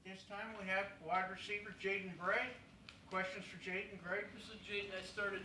This time we have wide receiver Jaden Bray. Questions for Jaden, Greg? So Jaden, I started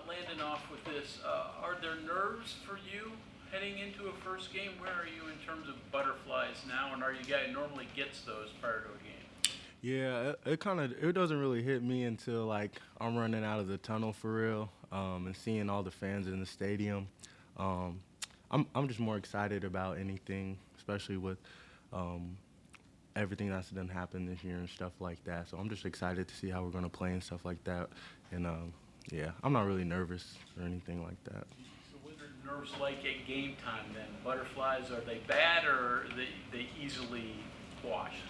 landing off with this. Are there nerves for you heading into a first game? Where are you in terms of butterflies now, and are you guy normally gets those prior to a game? Yeah, it doesn't really hit me until like I'm running out of the tunnel for real, and seeing all the fans in the stadium. Um, I'm just more excited about anything, especially with everything that's done happened this year and stuff like that. So I'm just excited to see how we're gonna play and stuff like that. And yeah, I'm not really nervous or anything like that. So what are nerves like at game time then? Butterflies, are they bad or are they easily squashed?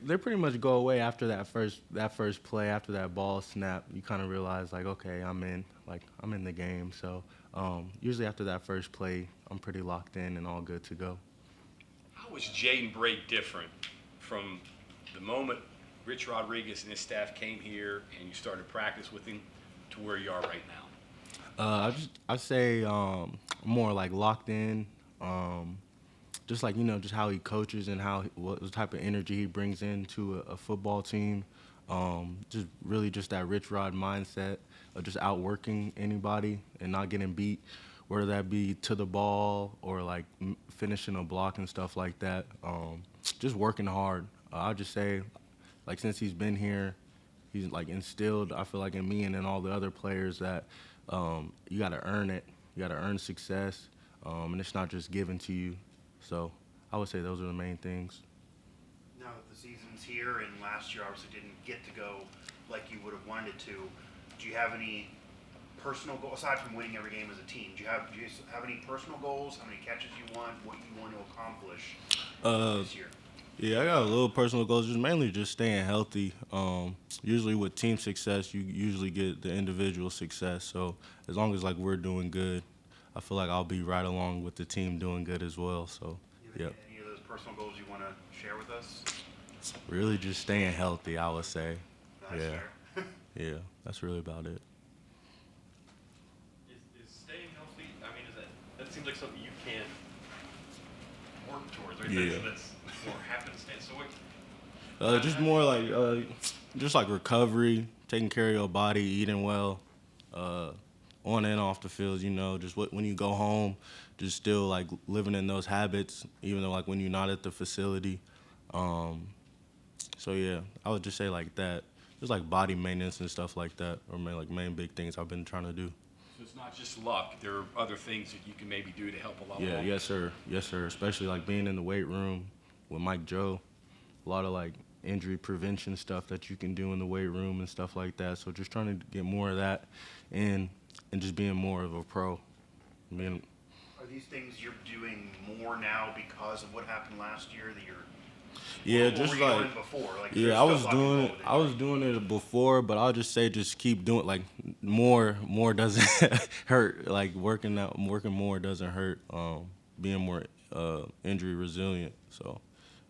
They pretty much go away after that first play. After that ball snap, you kind of realize like, okay, I'm in the game. So usually after that first play, I'm pretty locked in and all good to go. How was Jaden Bray different from the moment Rich Rodriguez and his staff came here and you started practice with him to where you are right now? I say more like locked in. Just like, just how he coaches and what type of energy he brings into a football team. Just really just that Rich Rod mindset of just outworking anybody and not getting beat, whether that be to the ball or like finishing a block and stuff like that. Just working hard. I'll just say, like, since he's been here, he's like instilled, I feel like, in me and in all the other players that you got to earn it. You got to earn success, and it's not just given to you. So I would say those are the main things. Now that the season's here and last year obviously didn't get to go like you would have wanted it to, do you have any personal goals, aside from winning every game as a team, do you have any personal goals, how many catches you want, what you want to accomplish this year? Yeah, I got a little personal goals, just mainly just staying healthy. Usually with team success, you usually get the individual success. So as long as like we're doing good, I feel like I'll be right along with the team doing good as well. So, yeah. Any of those personal goals you want to share with us? Really just staying healthy, I would say. That's yeah. fair. Yeah, that's really about it. Is staying healthy, I mean, that seems like something you can work towards, right? Yeah. That's more happenstance. So what? Just more like, just like recovery, taking care of your body, eating well, on and off the field, just when you go home, just still like living in those habits, even though like when you're not at the facility. So yeah, I would just say like that, just like body maintenance and stuff like that, or main big things I've been trying to do. So it's not just luck. There are other things that you can maybe do to help a lot. Yeah, yes sir, especially like being in the weight room with Mike Joe, a lot of like injury prevention stuff that you can do in the weight room and stuff like that. So just trying to get more of that and just being more of a pro. Are these things you're doing more now because of what happened last year that you're? Yeah, what just were you like doing before? Like, yeah, I was doing it before, but I'll just say just keep doing like more doesn't hurt. Like working more doesn't hurt. Being more injury resilient. So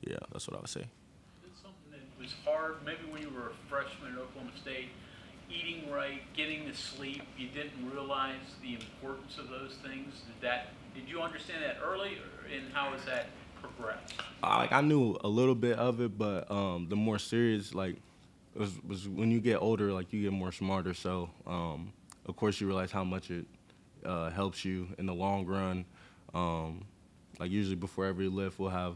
yeah, that's what I would say. It's something that was hard, maybe when you were a freshman at Oklahoma State, eating right, getting to sleep, you didn't realize the importance of those things. Did you understand that early, and how has that progressed? I knew a little bit of it, but the more serious was when you get older, like you get more smarter. So of course you realize how much it helps you in the long run. Like usually before every lift, we'll have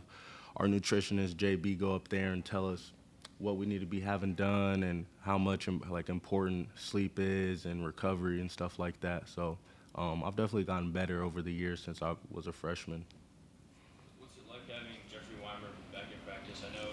our nutritionist JB go up there and tell us what we need to be having done and how much like important sleep is and recovery and stuff like that. So I've definitely gotten better over the years since I was a freshman. What's it like having Jeffrey Weimer back in practice? I know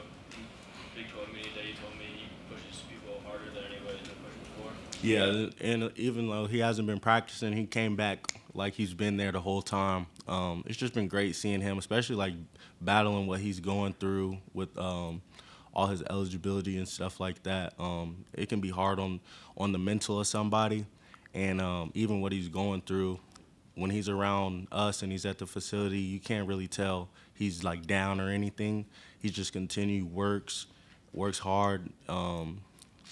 Big 12 Media Day, you told me he pushes people harder than anybody's been pushed before. Yeah, and even though he hasn't been practicing, he came back like he's been there the whole time. It's just been great seeing him, especially like battling what he's going through with all his eligibility and stuff like that. It can be hard on the mental of somebody, and even what he's going through, when he's around us and he's at the facility, you can't really tell he's like down or anything. He just works hard,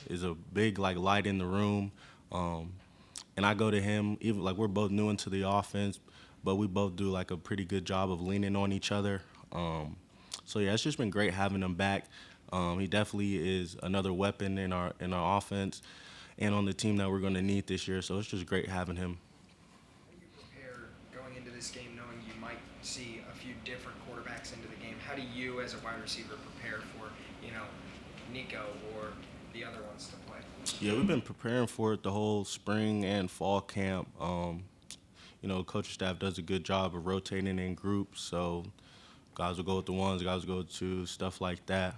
is a big like light in the room. And I go to him, even like we're both new into the offense, but we both do like a pretty good job of leaning on each other. So yeah, it's just been great having him back. He definitely is another weapon in our offense and on the team that we're going to need this year. So it's just great having him. How do you prepare going into this game knowing you might see a few different quarterbacks into the game? How do you, as a wide receiver, prepare for, Nico or the other ones to play? Yeah, we've been preparing for it the whole spring and fall camp. Coaching staff does a good job of rotating in groups, so guys will go with the ones, guys will go with twos, stuff like that.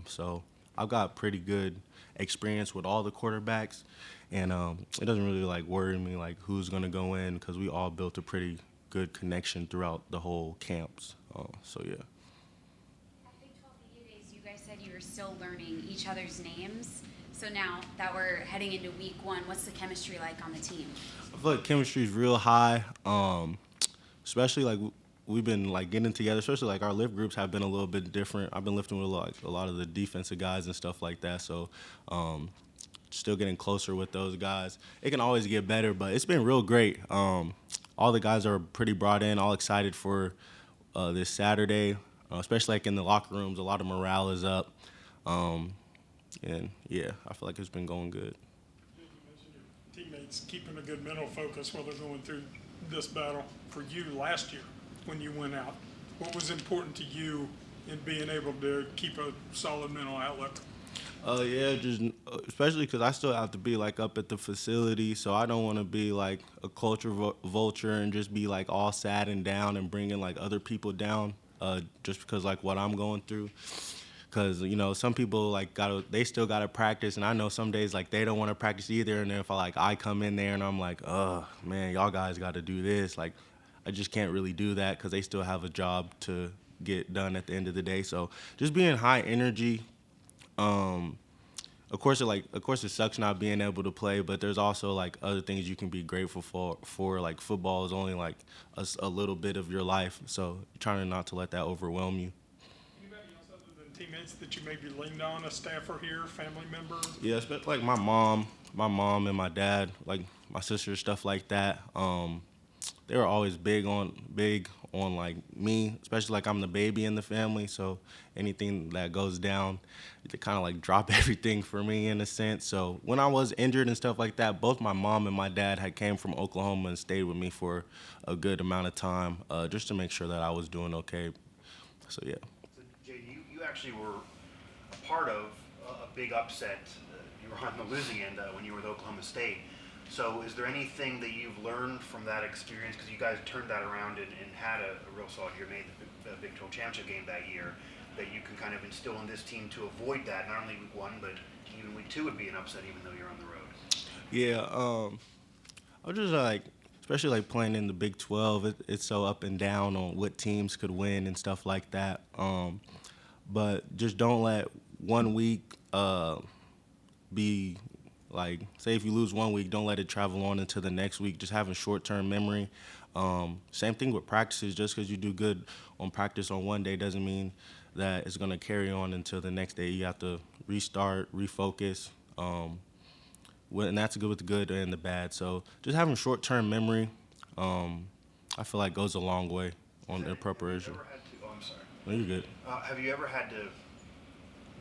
So I've got pretty good experience with all the quarterbacks, and it doesn't really worry me who's going to go in because we all built a pretty good connection throughout the whole camps. So yeah. At Big 12 Media Days, you guys said you were still learning each other's names. So now that we're heading into week 1, what's the chemistry like on the team? I feel like chemistry is real high, especially we've been getting together. Especially our lift groups have been a little bit different. I've been lifting with a lot of the defensive guys and stuff like that. So still getting closer with those guys. It can always get better, but it's been real great. All the guys are pretty brought in, all excited for this Saturday, especially in the locker rooms. A lot of morale is up. And yeah, I feel like it's been going good. You mentioned your teammates keeping a good mental focus while they're going through this battle. For you last year when you went out, what was important to you in being able to keep a solid mental outlook? Yeah, just especially because I still have to be up at the facility, so I don't want to be a culture vulture and just be all sad and down and bringing other people down just because what I'm going through. Because, some people, they still got to practice. And I know some days, they don't want to practice either. And then if I come in there and I'm oh, man, y'all guys got to do this. I just can't really do that because they still have a job to get done at the end of the day. So just being high energy. Of course, it sucks not being able to play. But there's also, other things you can be grateful for. Football is only, a little bit of your life. So trying not to let that overwhelm you. Teammates that you maybe leaned on, a staffer here, family member? Yeah, especially my mom and my dad, my sister, stuff like that. They were always big on me, especially I'm the baby in the family. So anything that goes down, they kind of drop everything for me in a sense. So when I was injured and stuff like that, both my mom and my dad had came from Oklahoma and stayed with me for a good amount of time, just to make sure that I was doing okay. So yeah. You actually were a part of a big upset. You were on the losing end when you were with Oklahoma State. So is there anything that you've learned from that experience? Because you guys turned that around and had a real solid year, made the Big 12 championship game that year, that you can kind of instill in this team to avoid that, not only week 1, but even week 2 would be an upset even though you're on the road. Yeah, I was just especially playing in the Big 12, it's so up and down on what teams could win and stuff like that. But just don't let 1 week be say if you lose 1 week, don't let it travel on into the next week. Just having short-term memory. Same thing with practices. Just because you do good on practice on one day doesn't mean that it's going to carry on until the next day. You have to restart, refocus. And that's good with the good and the bad. So just having short-term memory, I feel goes a long way on the preparation. I'm sorry. No, you're good. Have you ever had to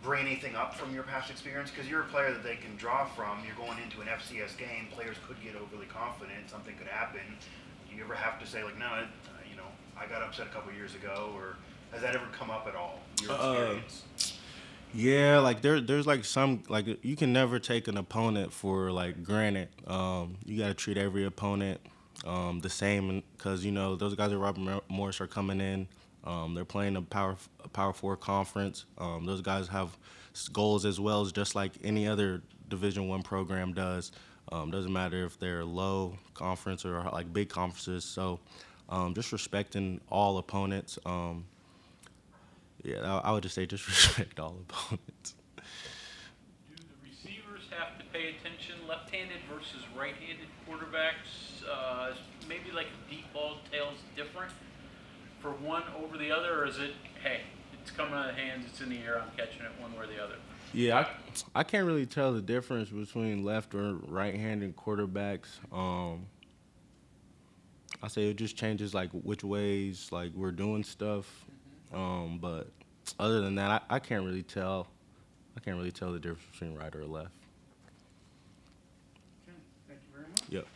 bring anything up from your past experience? Because you're a player that they can draw from. You're going into an FCS game. Players could get overly confident. Something could happen. Do you ever have to say, no, I got upset a couple years ago? Or has that ever come up at all, your experience? Yeah, there's some, you can never take an opponent for, granted. You got to treat every opponent the same because, those guys at Robert Morris are coming in. They're playing a Power 4 conference. Those guys have goals as well as just like any other Division I program does. Doesn't matter if they're low conference or big conferences. So just respecting all opponents. Yeah, I would just say just respect all opponents. Do the receivers have to pay attention, left-handed versus right-handed quarterbacks? Maybe a deep ball tail's different for one over the other, or is it, hey, it's coming out of the hands, it's in the air, I'm catching it one way or the other? Yeah, I can't really tell the difference between left or right-handed quarterbacks. I say it just changes which ways we're doing stuff. But other than that, I can't really tell. I can't really tell the difference between right or left. Okay, thank you very much. Yep.